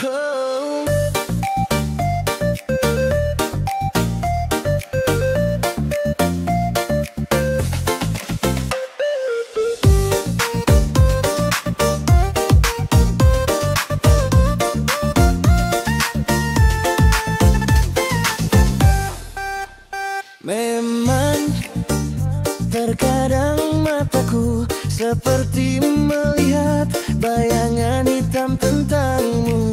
Oh. Memang terkadang mataku seperti melihat bayangan hitam tentangmu.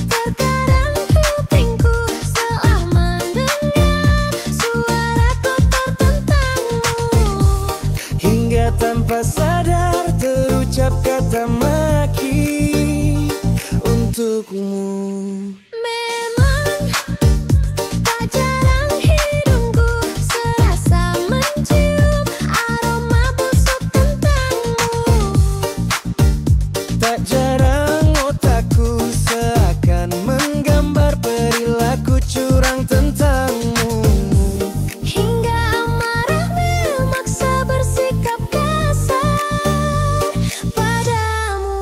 Terkadang kupingku seolah mendengar suara kotor tentangmu. Hingga tanpa sadar terucap kata maki untukmu. Tak jarang otakku seakan menggambar perilaku curang tentangmu. Hingga amarah memaksa bersikap kasar padamu.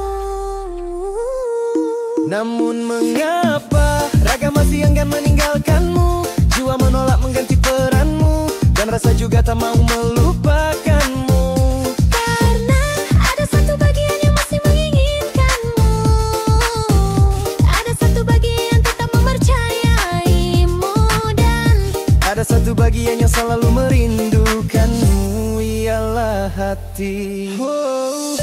Namun mengapa raga masih enggan meninggalkanmu? Jiwa menolak mengganti peranmu, dan rasa juga tak mau melupakanmu. Ada satu bagian yang selalu merindukanmu, ialah hati. Oh.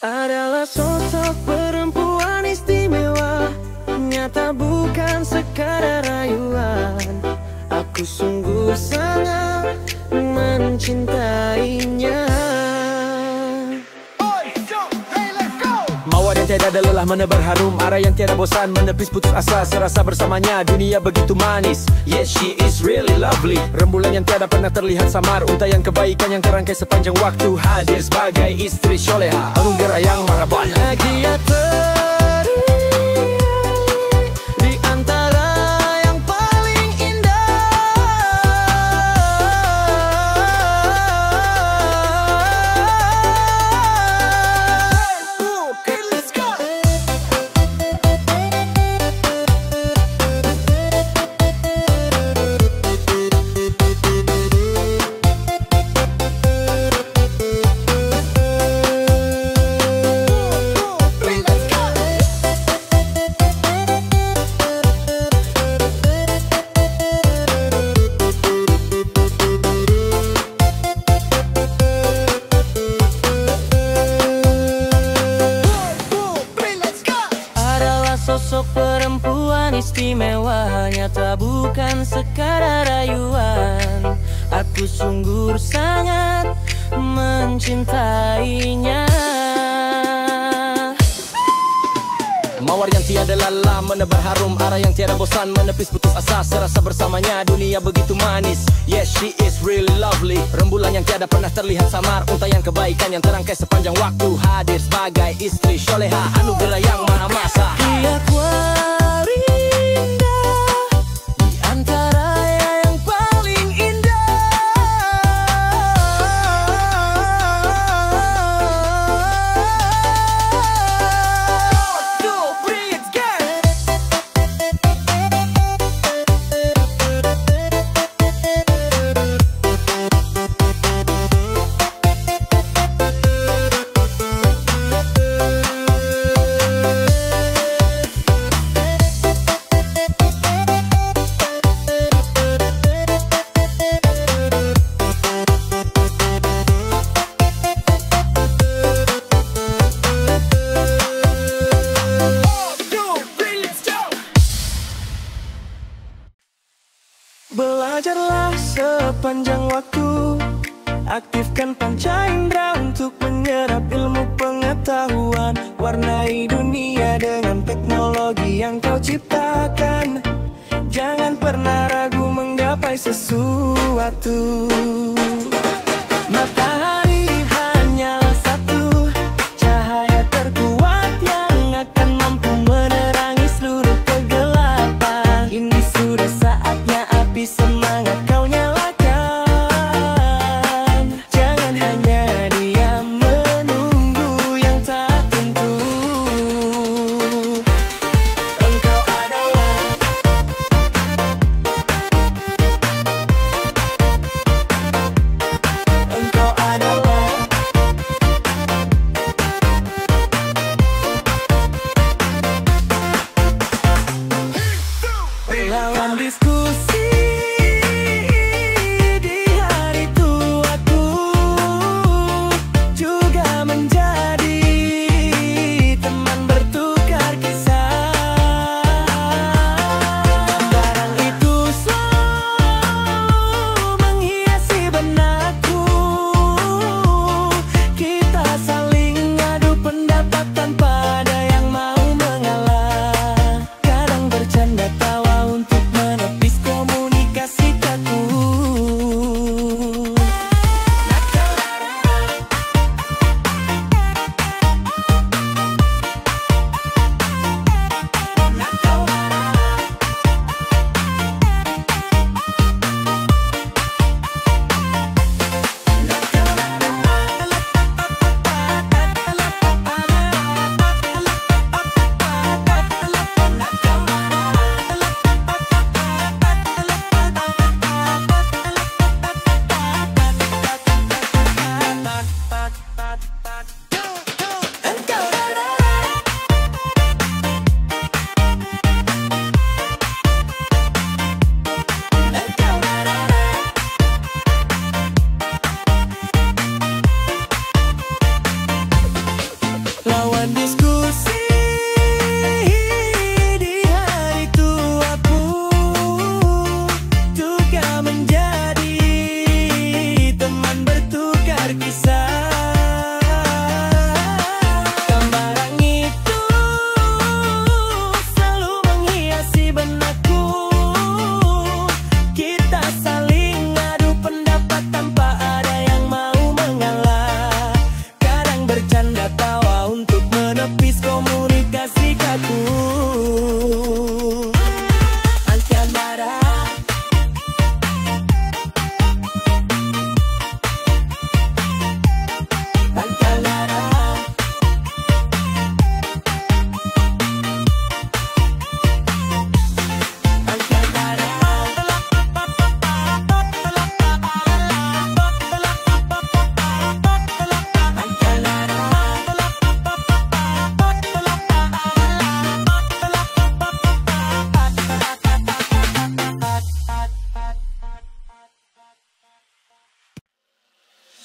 Adalah sosok perempuan istimewa, nyata bukan sekadar rayuan. Aku sungguh sangat mencintainya. Mawar yang tiada ada lelah menebar harum, arah yang tiada bosan menepis putus asa, serasa bersamanya dunia begitu manis. Yes, she is really lovely. Rembulan yang tiada pernah terlihat samar, untayan kebaikan yang terangkai sepanjang waktu, hadir sebagai istri soleha, anugerah yang maha banyak. Bahagia teri di antara yang paling indah. Sosok perempuan istimewa, nyata bukan sekadar rayuan. Aku sungguh sangat mencintainya. Mawar yang tiada lelah menebar harum, arah yang tiada bosan menepis putus asa, serasa bersamanya dunia begitu manis. Yes, she is really lovely. Rembulan yang tiada pernah terlihat samar, untayan kebaikan yang terangkai sepanjang waktu, hadir sebagai istri soleha, anugerah yang maha masa. Dia indah di antara yang paling indah. Belajarlah sepanjang waktu, aktifkan panca indera untuk menyerap ilmu pengetahuan. Warnai dunia dengan teknologi yang kau ciptakan. Jangan pernah ragu menggapai sesuatu.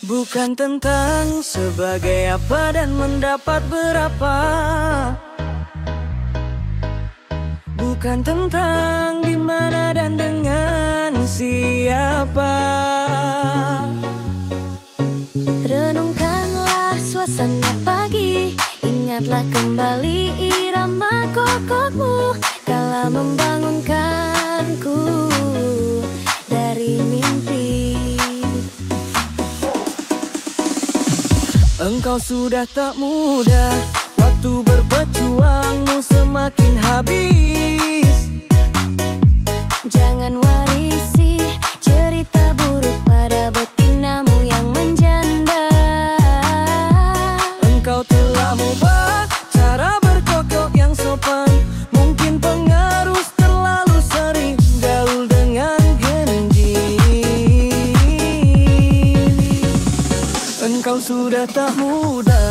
Bukan tentang sebagai apa dan mendapat berapa. Bukan tentang di mana dan dengan siapa. Renungkanlah suasana pagi, ingatlah kembali irama kokokmu kala membangunkanku dari mimpi. Engkau sudah tak muda, waktu berpejuangmu semakin habis. Jangan warisi cerita buruk pada betinamu yang menjanda. Engkau telah mengubah cara berkokok yang sopan. Mungkin pengaruh terlalu sering gaul dengan genji. Engkau sudah tak muda.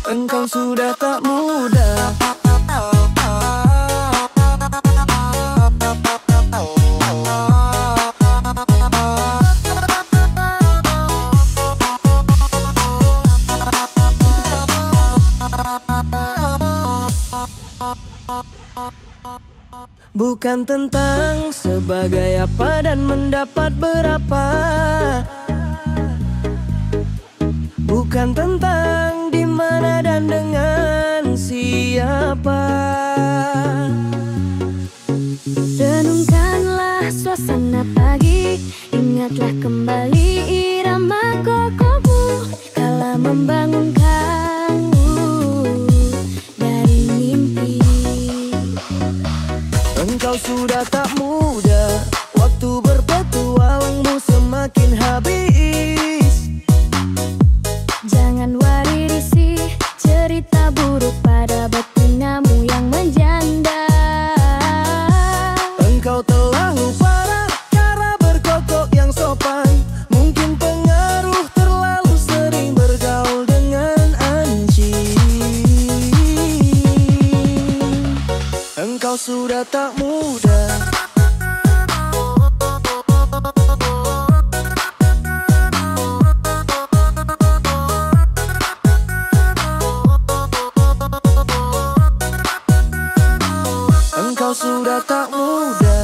Engkau sudah tak muda. Bukan tentang sebagai apa dan mendapat berapa. Bukan tentang di mana dan dengan siapa. Renungkanlah suasana pagi, ingatlah kembali irama kokokmu kala membangunkanmu dari mimpi. Engkau sudah tak muda, waktu berpetualangmu semakin habis. Jangan warisi cerita buruk pada betinamu yang menjanda. Engkau telah lupa cara berkokok yang sopan. Mungkin pengaruh terlalu sering bergaul dengan anjing. Engkau sudah tak muda. Engkau sudah tak muda.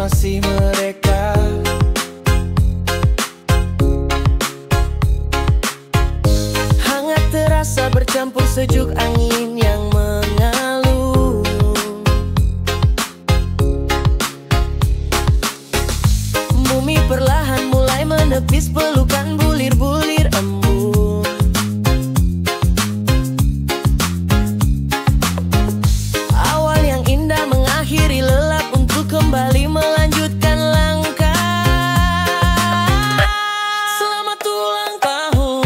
masih mereka. Hangat terasa bercampur sejuk angin yang mengalun. Bumi perlahan mulai menepis pelukan bulir-bulir embun. Awal yang indah mengakhiri lelap untuk kembali melanjutkan langkah. Selamat ulang tahun,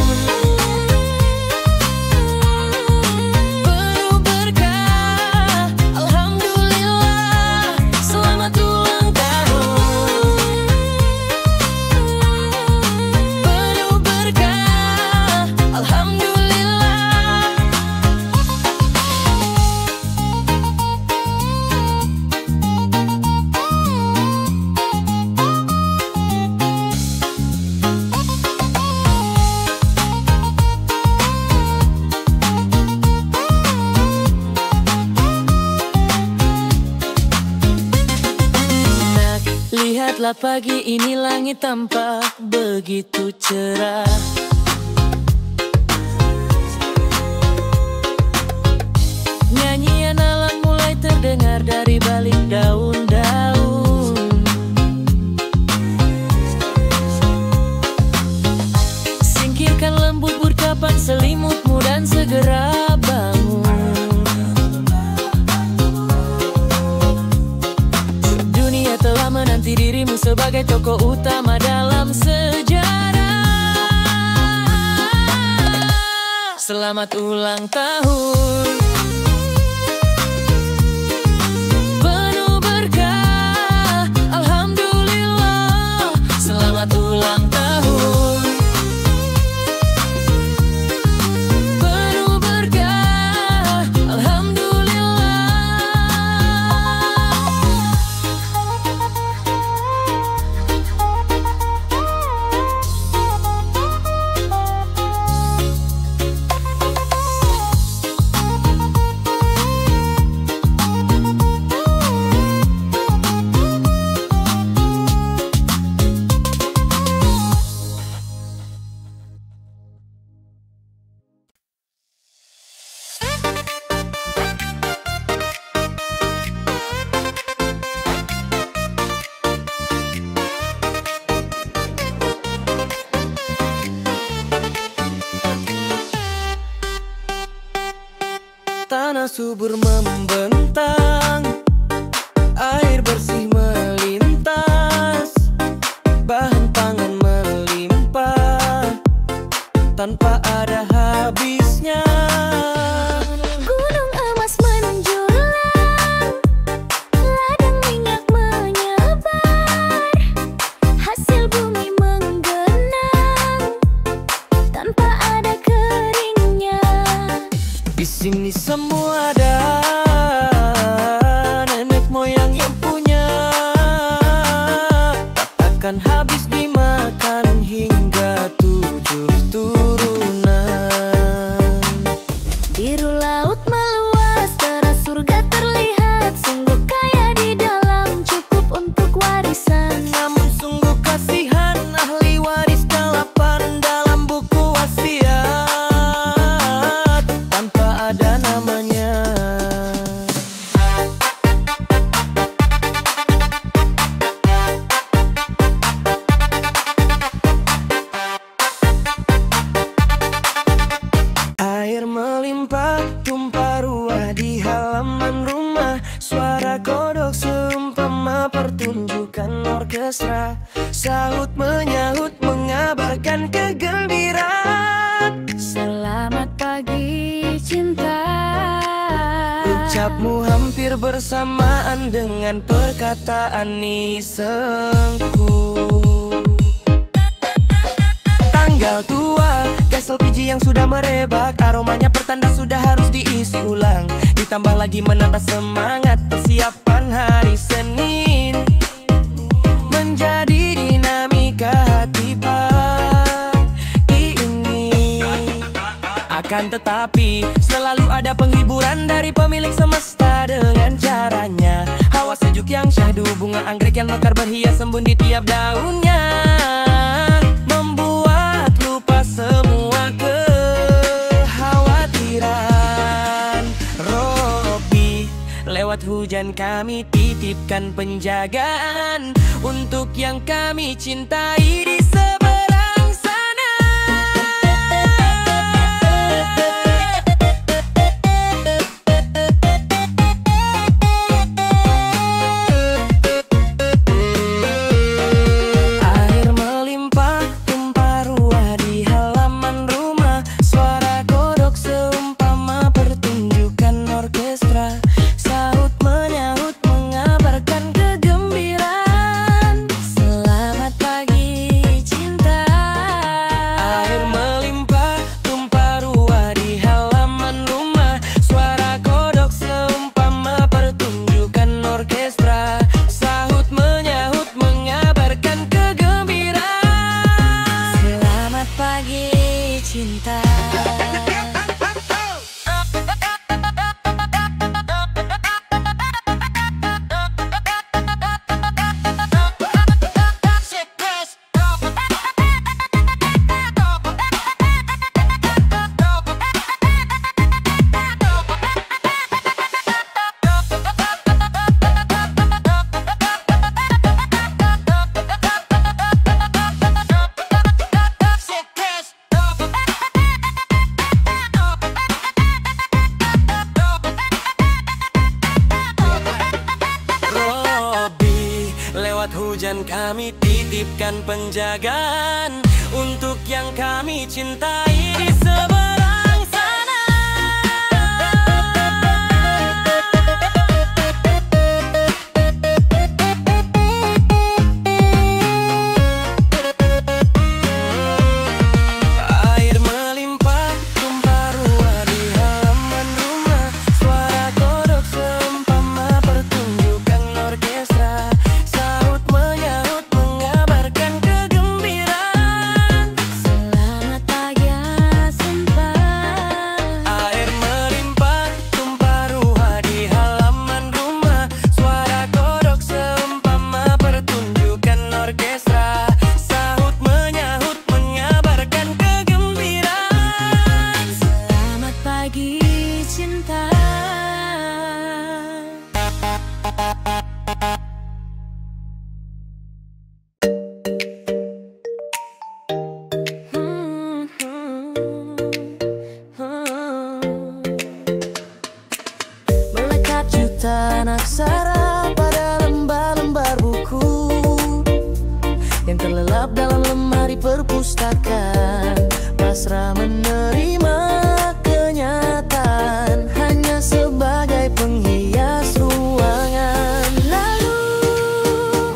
penuh berkah, alhamdulillah. Selamat ulang tahun, penuh berkah, alhamdulillah. Nak, lihatlah pagi ini langit tampak begitu cerah. Nyanyian alam mulai terdengar dari balik daun-daun. Singkirkan lembut burkapan selimutmu dan segera bangun. Dunia telah menanti dirimu sebagai tokoh utama dalam sejarah. Selamat ulang tahun, penuh berkah, alhamdulillah. Selamat ulang tahun, penuh berkah, alhamdulillah. Tanah subur membentang, air bersih melintas, bahan pangan melimpah tanpa ada habisnya. Gunung emas menjulang, ladang minyak menyebar, hasil bumi menggenang tanpa ada keringnya. Di sini semua ada, nenek moyang yang punya, tak akan habis dimakan hingga 7 turunan. Biru laut meluas, teras surga terlihat, sungguh kaya di dalam, cukup untuk warisan. Namun sungguh kasihan, ahli waris kelaparan dalam buku wasiat tanpa ada namanya. Air melimpah, tumpah ruah di halaman rumah, suara kodok seumpama pertunjukan orkestra, sahut menyahut mengabarkan kegembiraan. Selamat pagi cinta, Ucapmu hampir bersamaan dengan perkataan isengku. Tanggal tua, gas LPG yang sudah merebak, aromanya pertanda sudah harus diisi ulang. Ditambah lagi menambah semangat persiapan hari Senin, menjadi dinamika hati pagi ini. Akan tetapi selalu ada penghiburan dari pemilik semesta dengan caranya. Hawa sejuk yang syahdu, bunga anggrek yang mekar berhias embun di tiap daunnya, membuat lupa semua kekhawatiran. Robby, lewat hujan kami titipkan penjagaan untuk yang kami cintai di seberang sana. Air melimpah tumpah ruah di halaman rumah, suara kodok seumpama pertunjukan orkestra, sahut menyahut mengabarkan kegembiraan. Selamat pagi cinta. Air melimpah tumpah ruah di halaman rumah, suara kodok seumpama pertunjukan orkestra, sahut menyahut mengabarkan kegembiraan. Selamat pagi cinta. Robby, lewat hujan kami titipkan penjagaan untuk yang kami cintai di seberang sana. Air melimpah tumpah ruah di halaman rumah, suara kodok seumpama pertunjukan orkestra, sahut menyahut mengabarkan kegembiraan. Selamat pagi sempat. Air melimpah tumpah ruah di halaman rumah, suara kodok seumpama pertunjukan orkestra, sahut menyahut mengabarkan kegembiraan. Selamat pagi cinta. Melekat jutaan aksara pada lembar-lembar buku yang terlelap dalam lemari perpustakaan, pasrah menerima kenyataan hanya sebagai penghias ruangan. Lalu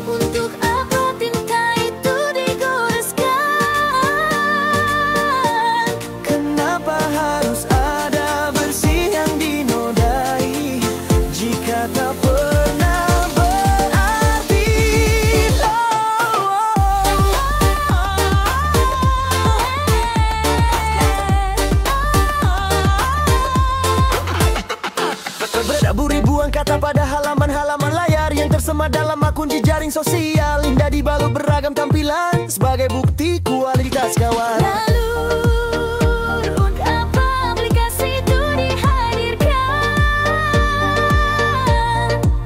untuk apa tinta itu digoreskan? Kenapa harus ada bersih yang dinodai jika tak pernah berarti? Berdabur ribuan kata pada halaman-halaman layar yang tersemat dalam akun jejaring sosial, indah dibalut beragam tampilan sebagai bukti kualitas kawan. Lalu untuk apa aplikasi itu dihadirkan?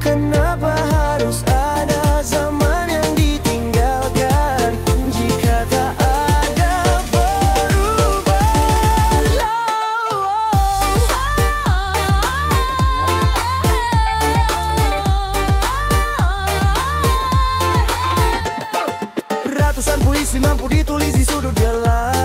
Kenapa harus ada zaman yang ditinggalkan jika tak ada perubahan? Ratusan puisi mampu ditulis di sudut gelap,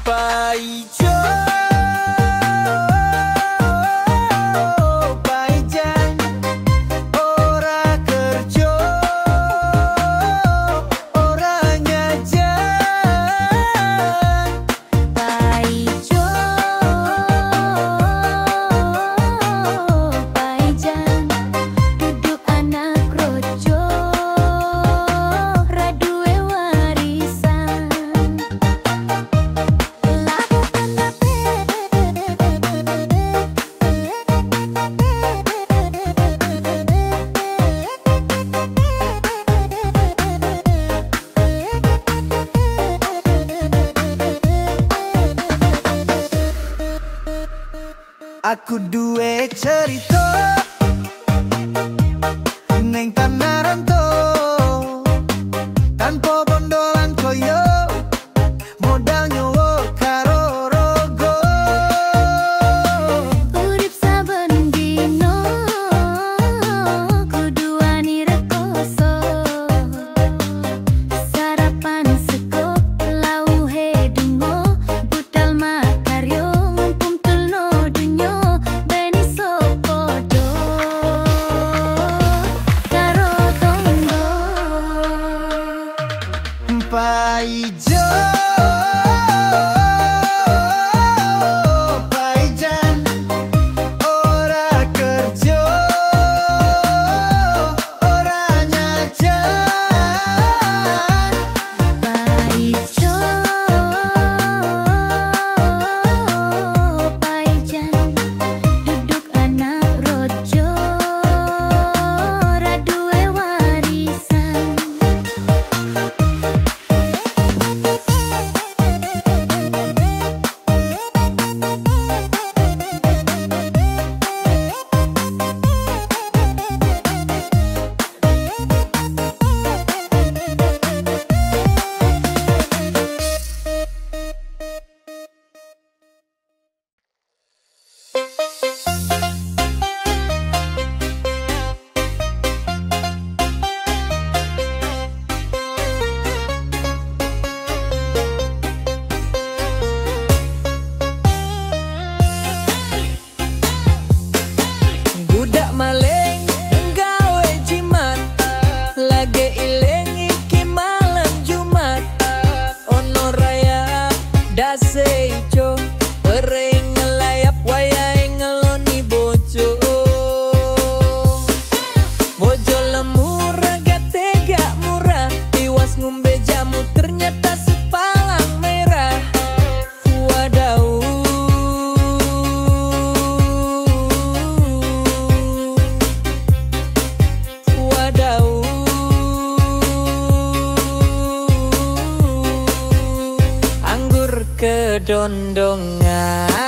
Paijo, paijan, ora kerjo, ora nyajan. Paijo, paijan, duduk anak rojo, raduwe warisan. Aku duwe cerita neng tanah rantau, tanpa bondolan koyo modal nyowo karo rogo. Urip saben dino kudu wani rekoso, sarapan sego lauhe dungo, budal makaryo ngumpul tulno dunyo, beni sopodo karo tonggo. Paijo, paijan, ora kerjo, ora nyajan. Paijo, paijan, duduk anak rojo, raduwe warisan. Budak maling nggawe jimat, lagi iling iki malam Jumat. Ono raya dase ijo, ring ngelayap wayahe ngeloni bojo. Bojo lemu raga tega murah, tiwas ngombe jamu ternyata sepalang merah. Wadau, wadau, anggur kedondongan.